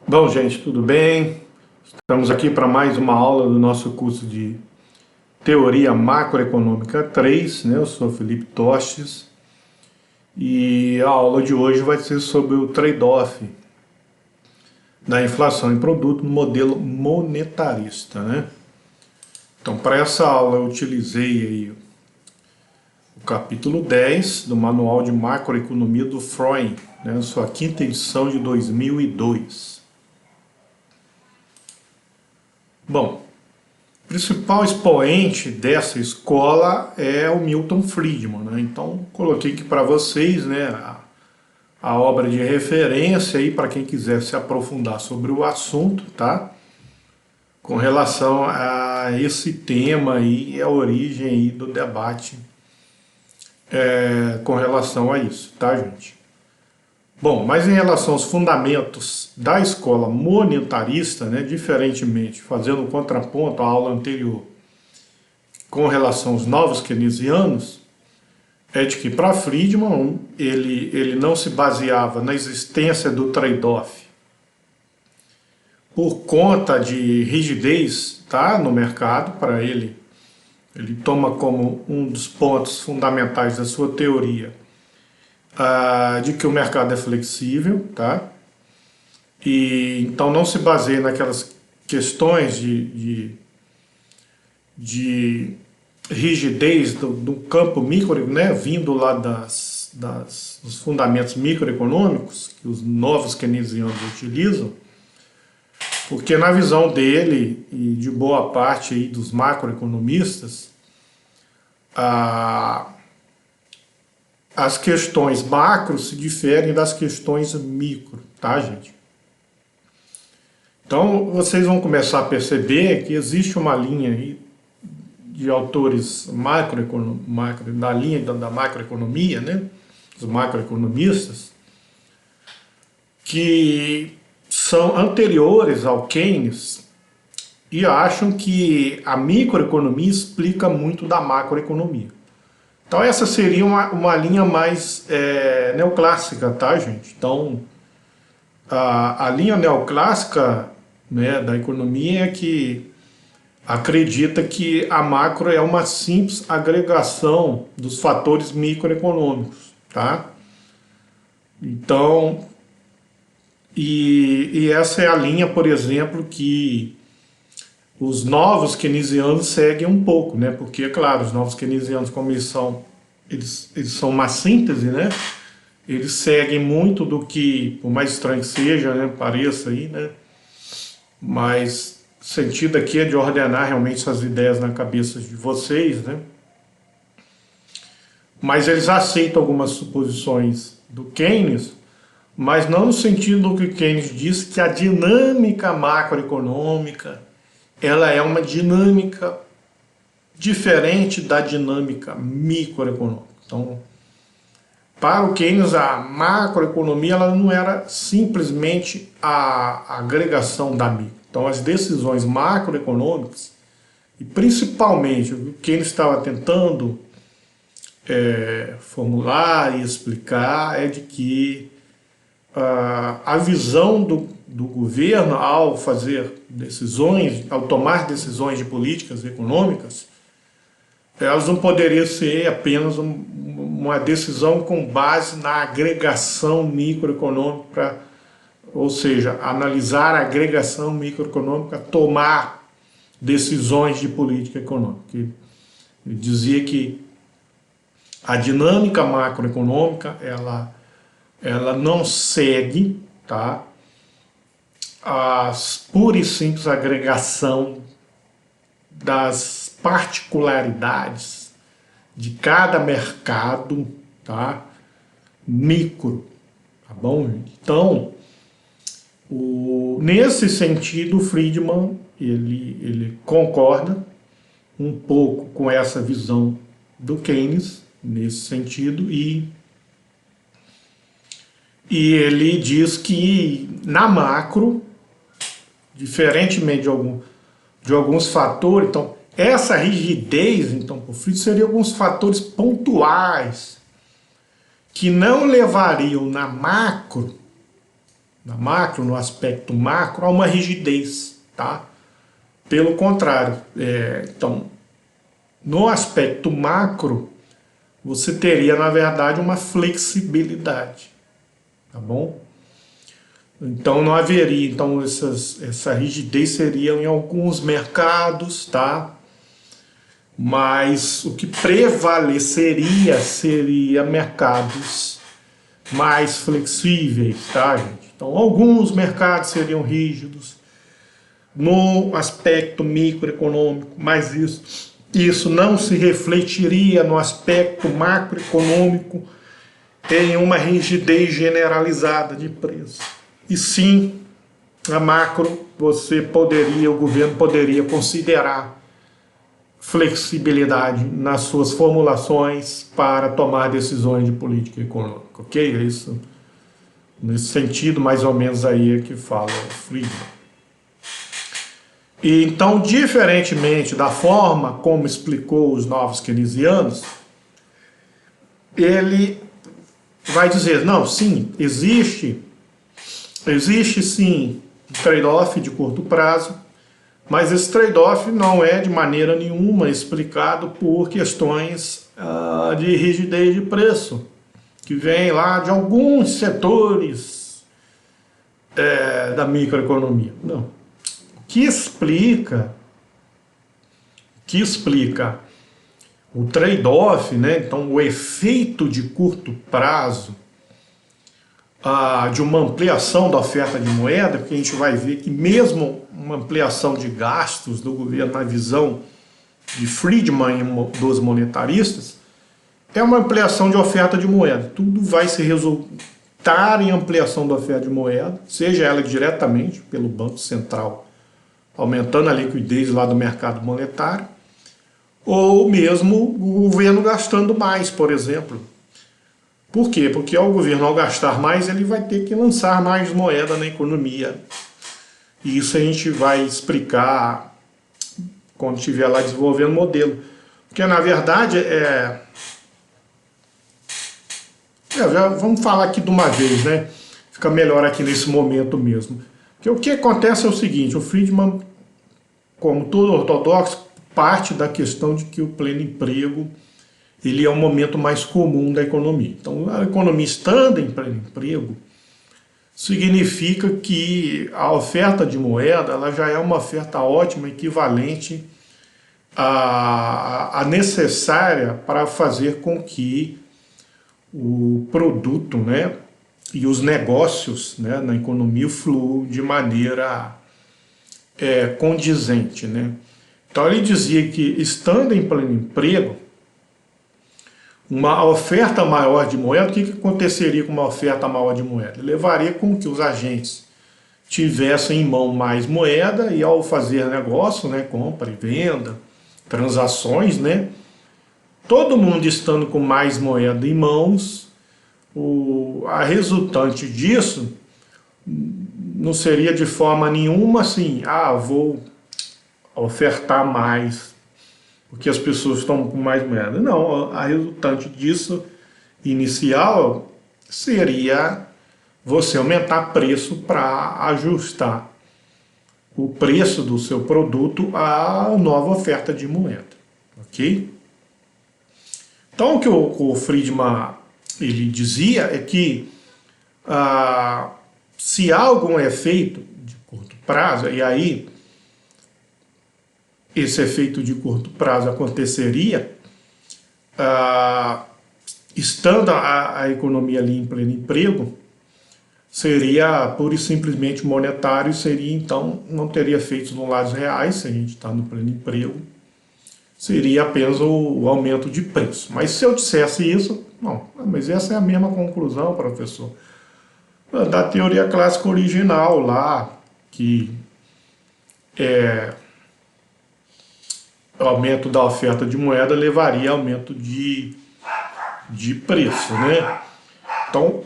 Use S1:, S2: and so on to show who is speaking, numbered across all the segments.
S1: Bom, gente, tudo bem? Estamos aqui para mais uma aula do nosso curso de Teoria Macroeconômica 3, né? Eu sou Felipe Tostes e a aula de hoje vai ser sobre o trade-off da inflação em produto no modelo monetarista, né? Então, para essa aula eu utilizei aí o capítulo 10 do Manual de Macroeconomia do Freund, né? Sua quinta edição de 2002. Bom, o principal expoente dessa escola é o Milton Friedman, né? Então coloquei aqui para vocês, né, a obra de referência aí para quem quiser se aprofundar sobre o assunto, tá? Com relação a esse tema aí e a origem aí do debate com relação a isso, tá, gente? Bom, mas em relação aos fundamentos da escola monetarista, né, diferentemente, fazendo um contraponto à aula anterior, com relação aos novos keynesianos, é de que para Friedman ele não se baseava na existência do trade-off por conta de rigidez, tá, no mercado. Para ele toma como um dos pontos fundamentais da sua teoria de que o mercado é flexível, tá? E então não se baseia naquelas questões de rigidez do campo micro, né, vindo lá dos fundamentos microeconômicos que os novos keynesianos utilizam, porque na visão dele e de boa parte aí dos macroeconomistas, as questões macro se diferem das questões micro, tá, gente? Então vocês vão começar a perceber que existe uma linha aí de autores da linha da macroeconomia, né, os macroeconomistas, que são anteriores ao Keynes e acham que a microeconomia explica muito da macroeconomia. Então essa seria uma linha mais neoclássica, tá, gente? Então a linha neoclássica, né, da economia é que acredita que a macro é uma simples agregação dos fatores microeconômicos, tá? Então, e essa é a linha, por exemplo, que os novos keynesianos seguem um pouco, né? Porque, é claro, os novos keynesianos, como eles são uma síntese, né? Eles seguem muito do que, por mais estranho que seja, né, pareça aí, né? Mas o sentido aqui é de ordenar realmente essas ideias na cabeça de vocês, né? Mas eles aceitam algumas suposições do Keynes, mas não no sentido do que o Keynes diz, que a dinâmica macroeconômica ela é uma dinâmica diferente da dinâmica microeconômica. Então, para o Keynes, a macroeconomia ela não era simplesmente a agregação da micro. Então, as decisões macroeconômicas, e principalmente o que Keynes estava tentando formular e explicar, é de que a visão do governo ao fazer decisões, ao tomar decisões de políticas econômicas, elas não poderiam ser apenas uma decisão com base na agregação microeconômica, ou seja, analisar a agregação microeconômica, tomar decisões de política econômica. Ele dizia que a dinâmica macroeconômica ela não segue, tá, a pura e simples agregação das particularidades de cada mercado, tá, micro, tá bom? Então, nesse sentido, o Friedman ele concorda um pouco com essa visão do Keynes, nesse sentido, e ele diz que na macro, diferentemente de alguns fatores, então essa rigidez, então, por Friedman, seria alguns fatores pontuais que não levariam na macro na macro, no aspecto macro, há uma rigidez, tá? Pelo contrário, então, no aspecto macro, você teria, na verdade, uma flexibilidade, tá bom? Então não haveria, então essa rigidez seria em alguns mercados, tá? Mas o que prevaleceria seria mercados mais flexíveis, tá, gente? Então alguns mercados seriam rígidos no aspecto microeconômico, mas isso não se refletiria no aspecto macroeconômico em uma rigidez generalizada de preço. E sim, a macro, o governo poderia considerar flexibilidade nas suas formulações para tomar decisões de política econômica, ok? É isso, nesse sentido, mais ou menos aí é que fala o Friedman. E então, diferentemente da forma como explicou os novos keynesianos, ele vai dizer, não, sim, existe sim um trade-off de curto prazo, mas esse trade-off não é de maneira nenhuma explicado por questões de rigidez de preço, que vem lá de alguns setores da microeconomia. Não. O que explica o trade-off, né? Então o efeito de curto prazo de uma ampliação da oferta de moeda, porque a gente vai ver que mesmo uma ampliação de gastos do governo na visão de Friedman e dos monetaristas, é uma ampliação de oferta de moeda. Tudo vai se resultar em ampliação da oferta de moeda, seja ela diretamente pelo Banco Central, aumentando a liquidez lá do mercado monetário, ou mesmo o governo gastando mais, por exemplo. Por quê? Porque o governo, ao gastar mais, ele vai ter que lançar mais moeda na economia. E isso a gente vai explicar quando estiver lá desenvolvendo o modelo. Porque, na verdade, vamos falar aqui de uma vez, né? Fica melhor aqui nesse momento mesmo. Porque o que acontece é o seguinte, o Friedman, como todo ortodoxo, parte da questão de que o pleno emprego ele é o momento mais comum da economia. Então, a economia estando em pleno emprego, significa que a oferta de moeda ela já é uma oferta ótima, equivalente à necessária para fazer com que o produto, né, e os negócios, né, na economia fluam de maneira condizente, né? Então ele dizia que estando em pleno emprego, uma oferta maior de moeda, o que aconteceria com uma oferta maior de moeda? Levaria com que os agentes tivessem em mão mais moeda e ao fazer negócio, né, compra e venda, transações, né, todo mundo estando com mais moeda em mãos, a resultante disso não seria de forma nenhuma assim, vou ofertar mais, porque as pessoas estão com mais moeda. Não, a resultante disso, inicial, seria você aumentar preço para ajustar o preço do seu produto à nova oferta de moeda, ok? Então o que o Friedman ele dizia é que se há algum efeito de curto prazo, e aí esse efeito de curto prazo aconteceria estando a economia ali em pleno emprego, seria pura e simplesmente monetário, seria então, não teria efeitos no lados reais, se a gente está no pleno emprego, seria apenas o aumento de preço. Mas se eu dissesse isso, não, mas essa é a mesma conclusão, professor, da teoria clássica original lá, que o aumento da oferta de moeda levaria a aumento de preço, né? Então, o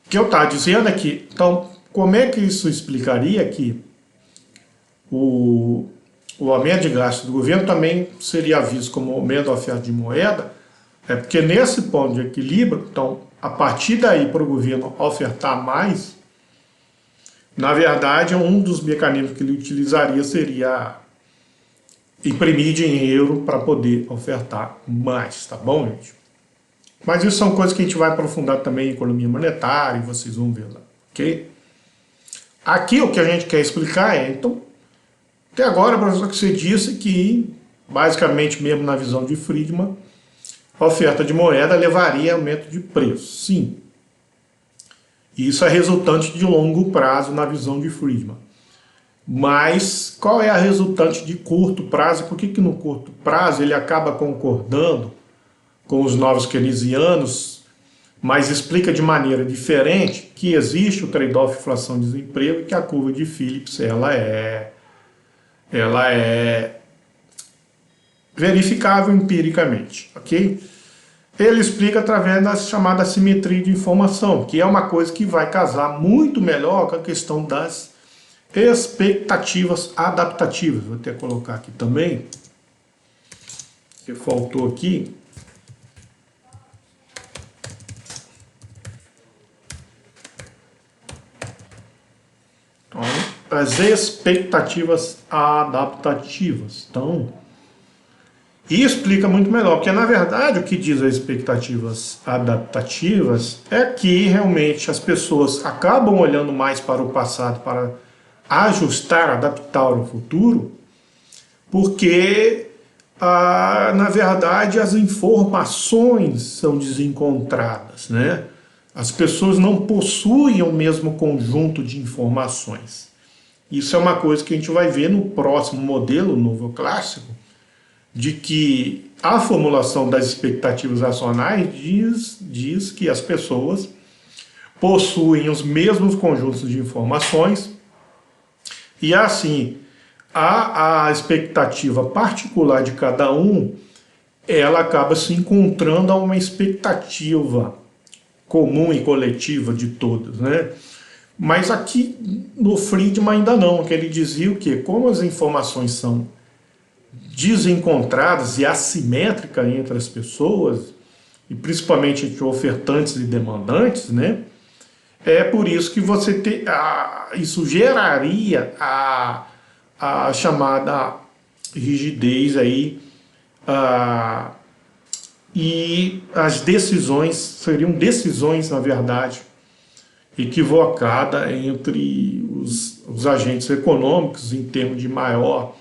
S1: que eu estava dizendo é que, então, como é que isso explicaria que o aumento de gasto do governo também seria visto como aumento da oferta de moeda, É porque nesse ponto de equilíbrio, então, a partir daí para o governo ofertar mais, na verdade, um dos mecanismos que ele utilizaria seria imprimir dinheiro para poder ofertar mais, tá bom, gente? Mas isso são coisas que a gente vai aprofundar também em economia monetária e vocês vão ver lá, ok? Aqui o que a gente quer explicar é, então, até agora, professor, que você disse que, basicamente mesmo na visão de Friedman, a oferta de moeda levaria a aumento de preço. Sim. Isso é resultante de longo prazo na visão de Friedman. Mas qual é a resultante de curto prazo? Por que no curto prazo ele acaba concordando com os novos keynesianos, mas explica de maneira diferente que existe o trade-off inflação-desemprego e que a curva de Phillips ela é verificável empiricamente, ok? Ele explica através da chamada simetria de informação, que é uma coisa que vai casar muito melhor com a questão das expectativas adaptativas. Vou até colocar aqui também, que faltou aqui. Então, as expectativas adaptativas. Então, e explica muito melhor, porque na verdade o que diz as expectativas adaptativas é que realmente as pessoas acabam olhando mais para o passado para ajustar, adaptar o futuro, porque na verdade as informações são desencontradas, né? As pessoas não possuem o mesmo conjunto de informações. Isso é uma coisa que a gente vai ver no próximo modelo, novo clássico, de que a formulação das expectativas racionais diz que as pessoas possuem os mesmos conjuntos de informações e assim a expectativa particular de cada um ela acaba se encontrando a uma expectativa comum e coletiva de todos, né? Mas aqui no Friedman ainda não, que ele dizia o quê? Como as informações são desencontradas e assimétricas entre as pessoas, e principalmente entre ofertantes e demandantes, né? É por isso que você tem, isso geraria a chamada rigidez aí, e as decisões seriam decisões, na verdade, equivocadas entre os agentes econômicos em termos de maior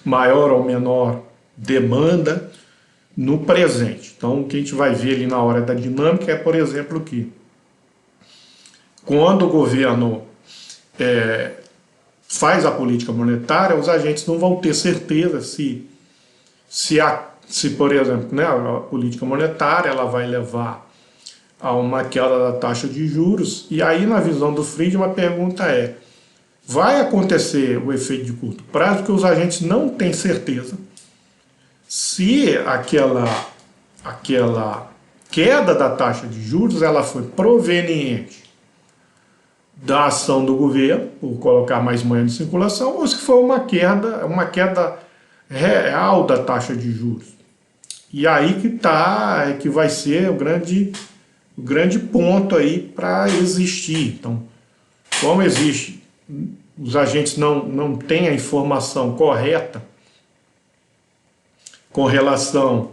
S1: ou menor demanda no presente. Então, o que a gente vai ver ali na hora da dinâmica é, por exemplo, que quando o governo faz a política monetária, os agentes não vão ter certeza se por exemplo, né, a política monetária ela vai levar a uma queda da taxa de juros, e aí na visão do Friedman a pergunta é, vai acontecer o efeito de curto prazo, porque os agentes não têm certeza se aquela queda da taxa de juros ela foi proveniente da ação do governo, por colocar mais moeda em circulação, ou se foi uma queda real da taxa de juros. E aí que vai ser o grande ponto aí para existir. Então, como existe, os agentes não têm a informação correta com relação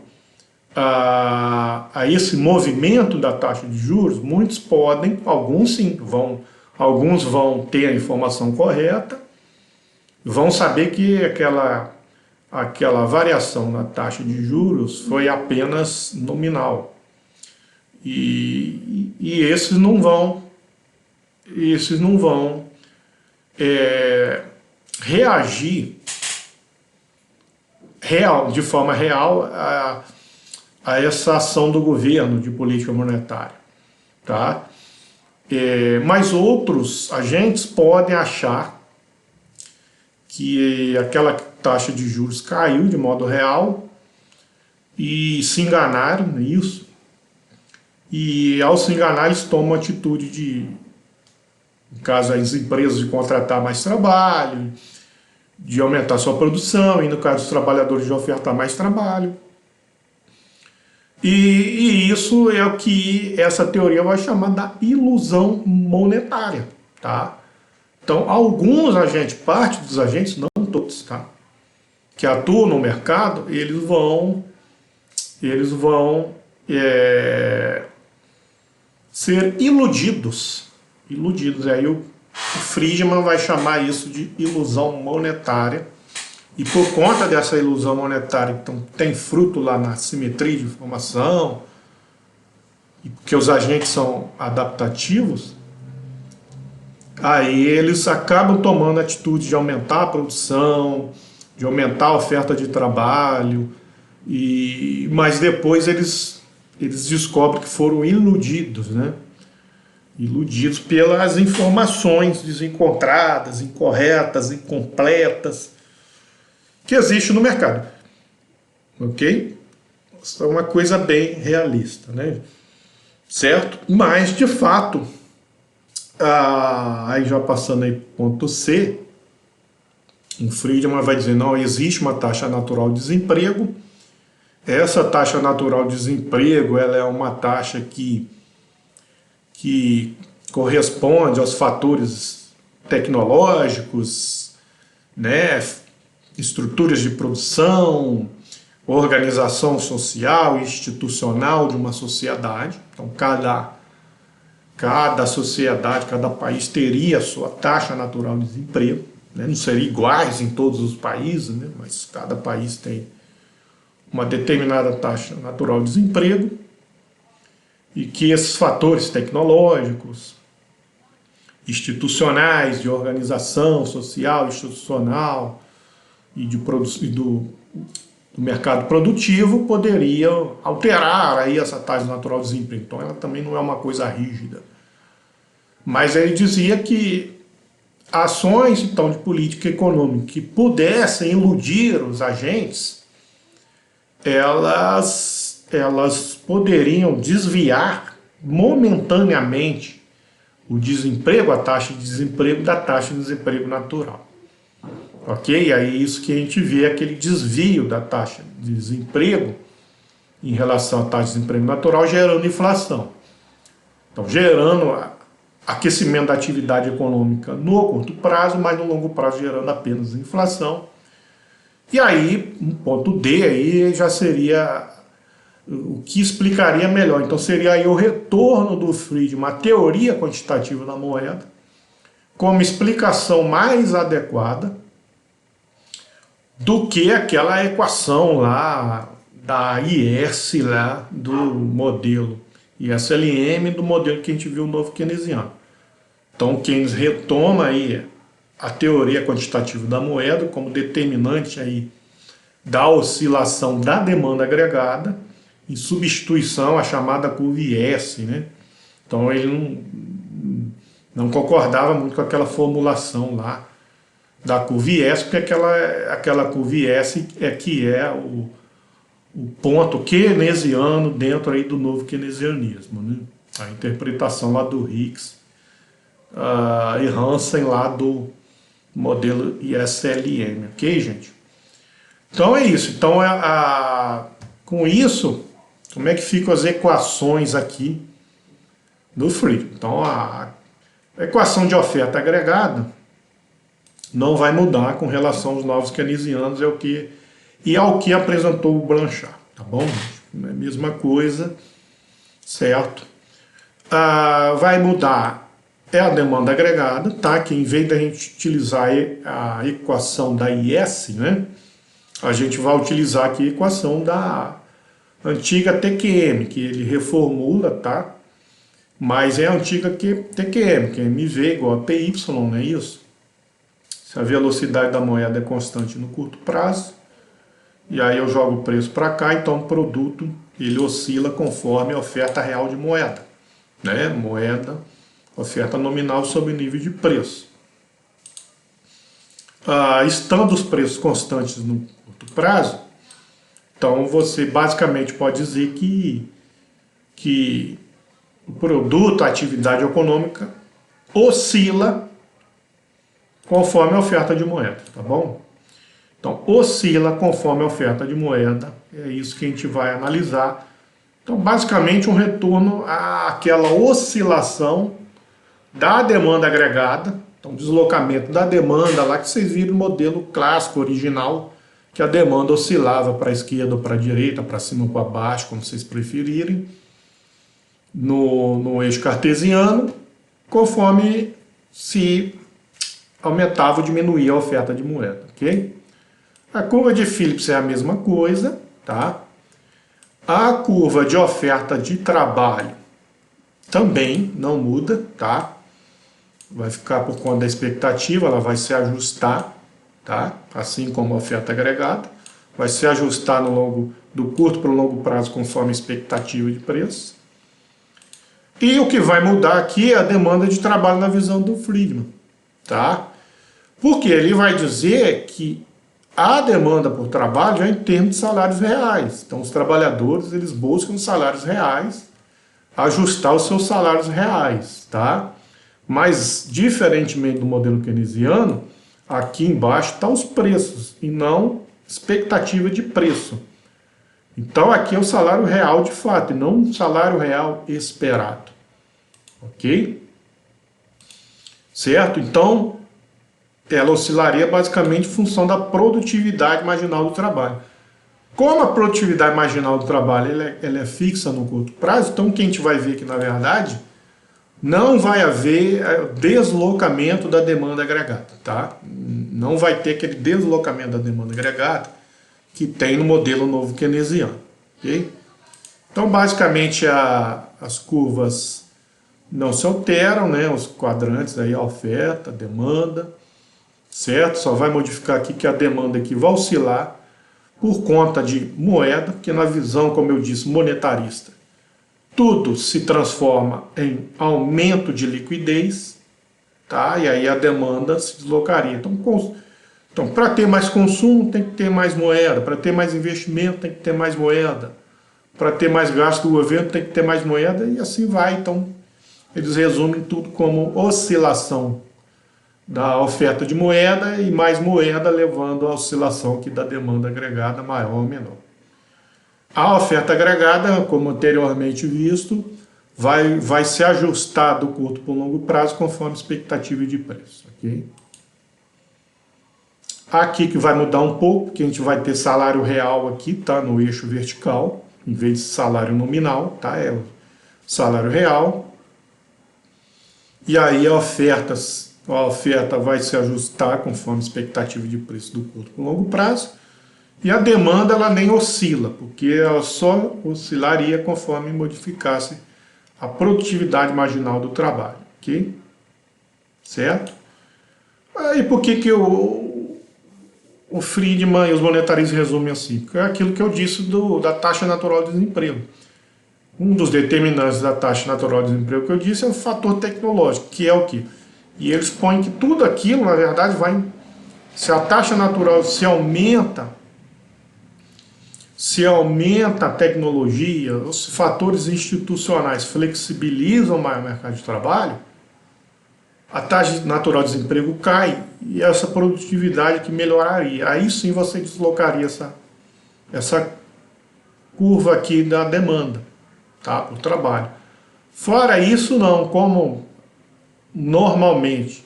S1: a esse movimento da taxa de juros, muitos podem, alguns sim, alguns vão ter a informação correta, vão saber que aquela variação na taxa de juros foi apenas nominal. E esses não vão reagir de forma real a essa ação do governo de política monetária. Tá? Mas outros agentes podem achar que aquela taxa de juros caiu de modo real e se enganaram nisso. E ao se enganar, eles tomam atitude de, no caso, as empresas de contratar mais trabalho, de aumentar sua produção, e no caso dos trabalhadores de ofertar mais trabalho. E isso é o que essa teoria vai chamar da ilusão monetária, tá? Então, alguns agentes, parte dos agentes, não todos, tá? Que atuam no mercado, eles vão ser iludidos. Iludidos. Aí o Friedman vai chamar isso de ilusão monetária. E por conta dessa ilusão monetária, então tem fruto lá na simetria de informação, e porque os agentes são adaptativos, aí eles acabam tomando a atitude de aumentar a produção, de aumentar a oferta de trabalho, mas depois eles descobrem que foram iludidos, né? Iludidos pelas informações desencontradas, incorretas, incompletas que existe no mercado, ok? Isso é uma coisa bem realista, né? Certo? Mas, de fato, aí já passando aí ponto C, o Friedman vai dizer, não, existe uma taxa natural de desemprego. Essa taxa natural de desemprego, ela é uma taxa que corresponde aos fatores tecnológicos, né, estruturas de produção, organização social e institucional de uma sociedade. Então, cada sociedade, cada país teria a sua taxa natural de desemprego, né? Não seria iguais em todos os países, né? Mas cada país tem uma determinada taxa natural de desemprego, e que esses fatores tecnológicos, institucionais, de organização social, institucional e do mercado produtivo poderiam alterar aí essa taxa natural de desemprego. Então ela também não é uma coisa rígida. Mas ele dizia que ações então de política econômica que pudessem iludir os agentes, elas poderiam desviar momentaneamente o desemprego, a taxa de desemprego, da taxa de desemprego natural. Ok? Aí é isso que a gente vê, aquele desvio da taxa de desemprego em relação à taxa de desemprego natural, gerando inflação. Então, gerando aquecimento da atividade econômica no curto prazo, mas no longo prazo gerando apenas inflação. E aí, um ponto D aí já seria o que explicaria melhor. Então seria aí o retorno do Friedman à teoria quantitativa da moeda como explicação mais adequada do que aquela equação lá da IS lá do modelo ISLM, do modelo que a gente viu no novo keynesiano. Então Keynes retoma aí a teoria quantitativa da moeda como determinante aí da oscilação da demanda agregada, em substituição à chamada curva IS, né? Então ele não concordava muito com aquela formulação lá da curva IS, porque aquela curva IS é o ponto keynesiano dentro aí do novo keynesianismo, né? A interpretação lá do Hicks e Hansen lá do modelo ISLM, ok, gente? Então é isso. Então com isso, como é que ficam as equações aqui do Friedman? Então a equação de oferta agregada não vai mudar com relação aos novos keynesianos, ao que apresentou o Blanchard, tá bom? É a mesma coisa, certo? Vai mudar a demanda agregada, tá? Que em vez da gente utilizar a equação da IS, né? A gente vai utilizar aqui a equação da antiga TQM, que ele reformula, tá? Mas é a antiga TQM, que é MV igual a PY, não é isso? Se a velocidade da moeda é constante no curto prazo, e aí eu jogo o preço para cá, então o produto ele oscila conforme a oferta real de moeda, né? Moeda, oferta nominal sobre o nível de preço. Estando os preços constantes no curto prazo, então você basicamente pode dizer que o produto, a atividade econômica oscila conforme a oferta de moeda, tá bom? Então, oscila conforme a oferta de moeda, é isso que a gente vai analisar Então, basicamente, um retorno àquela oscilação da demanda agregada, então deslocamento da demanda lá que vocês viram no modelo clássico original, que a demanda oscilava para a esquerda ou para a direita, para cima ou para baixo, como vocês preferirem, no eixo cartesiano, conforme se aumentava ou diminuía a oferta de moeda, ok? A curva de Phillips é a mesma coisa, tá? A curva de oferta de trabalho também não muda, tá? Vai ficar por conta da expectativa, ela vai se ajustar, tá? Assim como a oferta agregada, vai se ajustar do curto para o longo prazo conforme a expectativa de preço. E o que vai mudar aqui é a demanda de trabalho na visão do Friedman, tá? Porque ele vai dizer que a demanda por trabalho é em termos de salários reais. Então os trabalhadores, eles buscam salários reais, ajustar os seus salários reais, tá? Mas, diferentemente do modelo keynesiano, aqui embaixo estão os preços e não expectativa de preço. Então aqui é o salário real de fato e não o salário real esperado. Ok? Certo? Então, ela oscilaria basicamente em função da produtividade marginal do trabalho. Como a produtividade marginal do trabalho ela é fixa no curto prazo, então o que a gente vai ver que, na verdade, não vai haver deslocamento da demanda agregada, tá? Não vai ter aquele deslocamento da demanda agregada que tem no modelo novo keynesiano, ok? Então, basicamente, as curvas não se alteram, né? Os quadrantes aí, a oferta, a demanda, certo? Só vai modificar aqui que a demanda aqui vai oscilar por conta de moeda, que na visão, como eu disse, monetarista, tudo se transforma em aumento de liquidez, tá? E aí a demanda se deslocaria. Então para ter mais consumo, tem que ter mais moeda. Para ter mais investimento, tem que ter mais moeda. Para ter mais gasto do governo, tem que ter mais moeda. E assim vai. Então, eles resumem tudo como oscilação da oferta de moeda e mais moeda levando a oscilação aqui da demanda agregada maior ou menor. A oferta agregada, como anteriormente visto, vai se ajustar do curto para o longo prazo conforme expectativa de preço. Okay? Aqui que vai mudar um pouco, porque a gente vai ter salário real aqui, tá? No eixo vertical, em vez de salário nominal, tá? É o salário real. E aí a oferta vai se ajustar conforme expectativa de preço do curto para o longo prazo. E a demanda ela nem oscila, porque ela só oscilaria conforme modificasse a produtividade marginal do trabalho, ok? Certo? E por que o Friedman e os monetaristas resumem assim? Porque é aquilo que eu disse da taxa natural de desemprego. Um dos determinantes da taxa natural de desemprego que eu disse é o fator tecnológico, que é o quê? E eles põem que tudo aquilo, na verdade, se a taxa natural se aumenta a tecnologia, os fatores institucionais flexibilizam mais o mercado de trabalho, a taxa natural de desemprego cai e essa produtividade que melhoraria. Aí sim você deslocaria essa curva aqui da demanda, tá, por trabalho. Fora isso, não, como normalmente,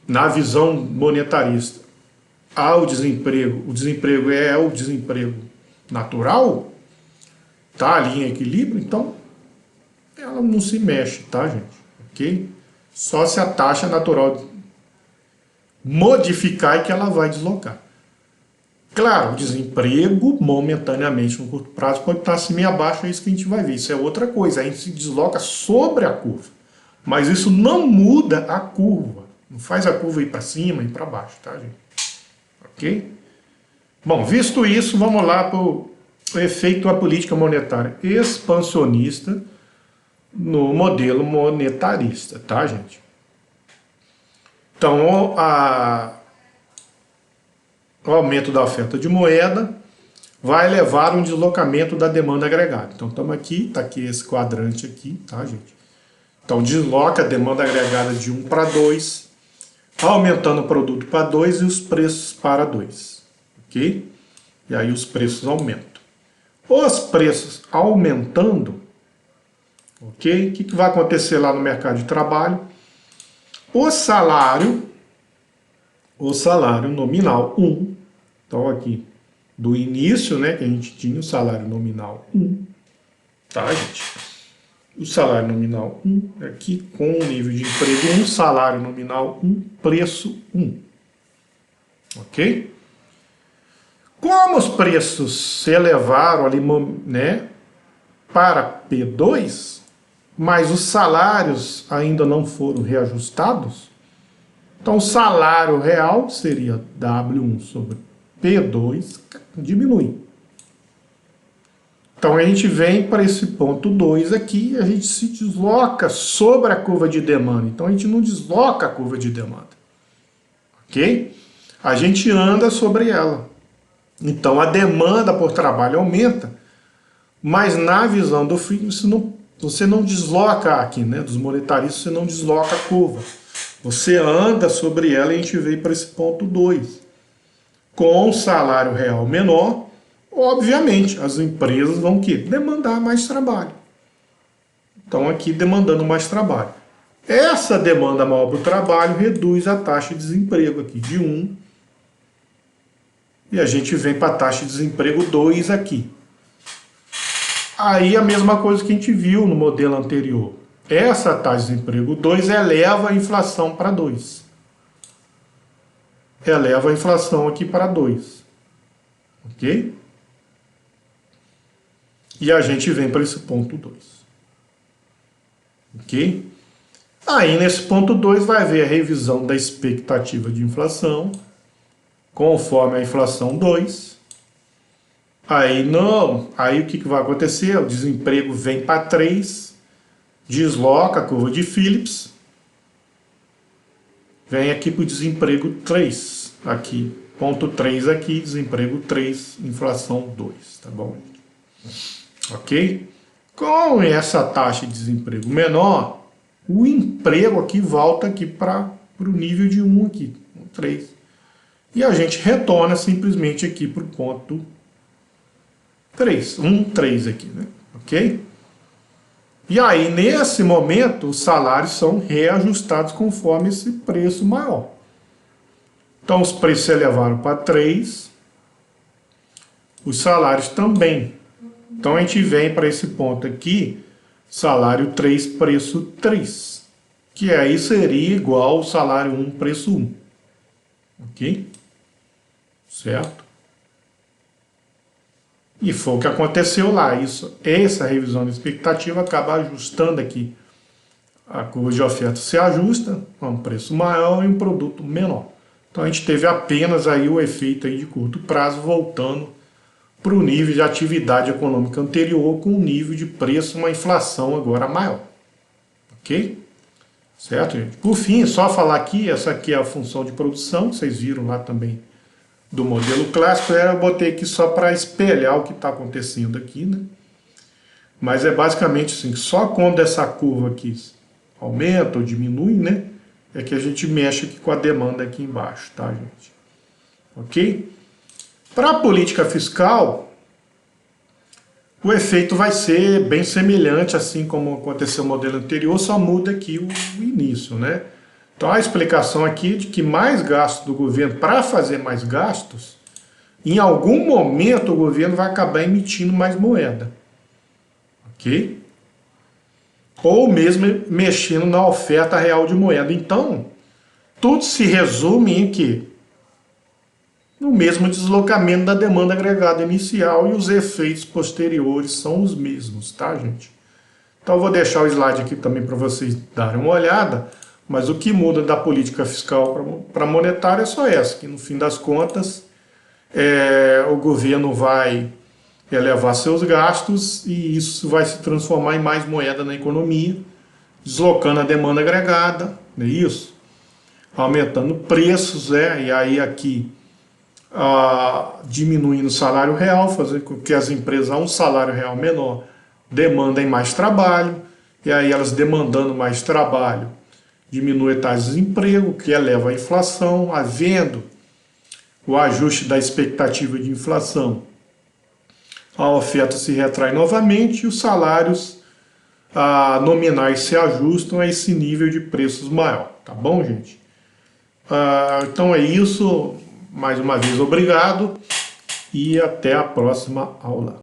S1: na visão monetarista, há o desemprego é o desemprego natural, tá ali em equilíbrio, então ela não se mexe, tá, gente? Ok? Só se a taxa natural modificar é que ela vai deslocar. Claro, o desemprego momentaneamente no curto prazo pode estar acima e abaixo, é isso que a gente vai ver. Isso é outra coisa, a gente se desloca sobre a curva. Mas isso não muda a curva. Não faz a curva ir para cima e para baixo, tá, gente? Ok? Bom, visto isso, vamos lá para o efeito da política monetária expansionista no modelo monetarista, tá, gente? Então, o aumento da oferta de moeda vai levar a um deslocamento da demanda agregada. Então, estamos aqui, está aqui esse quadrante aqui, tá, gente? Então, desloca a demanda agregada de 1 para 2, aumentando o produto para 2 e os preços para 2. Ok? E aí os preços aumentam. Os preços aumentando, ok? O que vai acontecer lá no mercado de trabalho? O salário nominal 1, então aqui do início, né, que a gente tinha o salário nominal 1, tá, gente? O salário nominal 1, aqui com o nível de emprego 1, salário nominal 1, preço 1, ok? Como os preços se elevaram ali, né, para P2, mas os salários ainda não foram reajustados, então o salário real seria W1 sobre P2, diminui. Então a gente vem para esse ponto 2 aqui, a gente se desloca sobre a curva de demanda. Então a gente não desloca a curva de demanda, ok? A gente anda sobre ela. Então a demanda por trabalho aumenta, mas na visão do FII você não desloca aqui, né? Dos monetaristas você não desloca a curva. Você anda sobre ela e a gente veio para esse ponto 2. Com o salário real menor, obviamente, as empresas vão demandar mais trabalho. Então aqui demandando mais trabalho. Essa demanda maior para o trabalho reduz a taxa de desemprego aqui de 1. E a gente vem para a taxa de desemprego 2 aqui. Aí a mesma coisa que a gente viu no modelo anterior. Essa taxa de desemprego 2 eleva a inflação para 2. Eleva a inflação aqui para 2. Ok? E a gente vem para esse ponto 2. Ok? Aí nesse ponto 2 vai haver a revisão da expectativa de inflação, conforme a inflação 2. Aí o que vai acontecer? O desemprego vem para 3, desloca a curva de Phillips, vem aqui para o desemprego 3, aqui, ponto 3 aqui, desemprego 3, inflação 2, tá bom? Ok? Com essa taxa de desemprego menor, o emprego aqui volta aqui para o nível de 1 aqui, 3. E a gente retorna simplesmente aqui para o ponto 3, 3 aqui, né? Ok? E aí, nesse momento, os salários são reajustados conforme esse preço maior. Então, os preços se elevaram para 3, os salários também. Então a gente vem para esse ponto aqui, salário 3, preço 3, que aí seria igual ao salário 1, preço 1. Ok? Certo? E foi o que aconteceu lá. Essa revisão de expectativa acaba ajustando aqui. A curva de oferta se ajusta a um preço maior e um produto menor. Então a gente teve apenas aí o efeito aí de curto prazo voltando para o nível de atividade econômica anterior, com um nível de preço, uma inflação agora maior. Ok? Certo, gente? Por fim, só falar aqui, essa aqui é a função de produção, vocês viram lá também do modelo clássico, eu botei aqui só para espelhar o que está acontecendo aqui, né? Mas é basicamente assim, só quando essa curva aqui aumenta ou diminui, né? É que a gente mexe aqui com a demanda aqui embaixo, tá, gente? Ok? Para a política fiscal, o efeito vai ser bem semelhante, assim como aconteceu no modelo anterior, só muda aqui o início, né? Então a explicação aqui é de que mais gastos do governo, para fazer mais gastos, em algum momento o governo vai acabar emitindo mais moeda. Ok? Ou mesmo mexendo na oferta real de moeda. Então, tudo se resume em que no mesmo deslocamento da demanda agregada inicial e os efeitos posteriores são os mesmos, tá, gente? Então eu vou deixar o slide aqui também para vocês darem uma olhada, mas o que muda da política fiscal para monetária é só essa, que no fim das contas o governo vai elevar seus gastos e isso vai se transformar em mais moeda na economia, deslocando a demanda agregada, não é isso? Aumentando preços, e aí aqui diminuindo o salário real, fazendo com que as empresas a um salário real menor demandem mais trabalho, e aí elas demandando mais trabalho diminui a taxa de desemprego, que eleva a inflação, havendo o ajuste da expectativa de inflação. a oferta se retrai novamente e os salários nominais se ajustam a esse nível de preços maior, tá bom, gente? Então é isso, mais uma vez obrigado e até a próxima aula.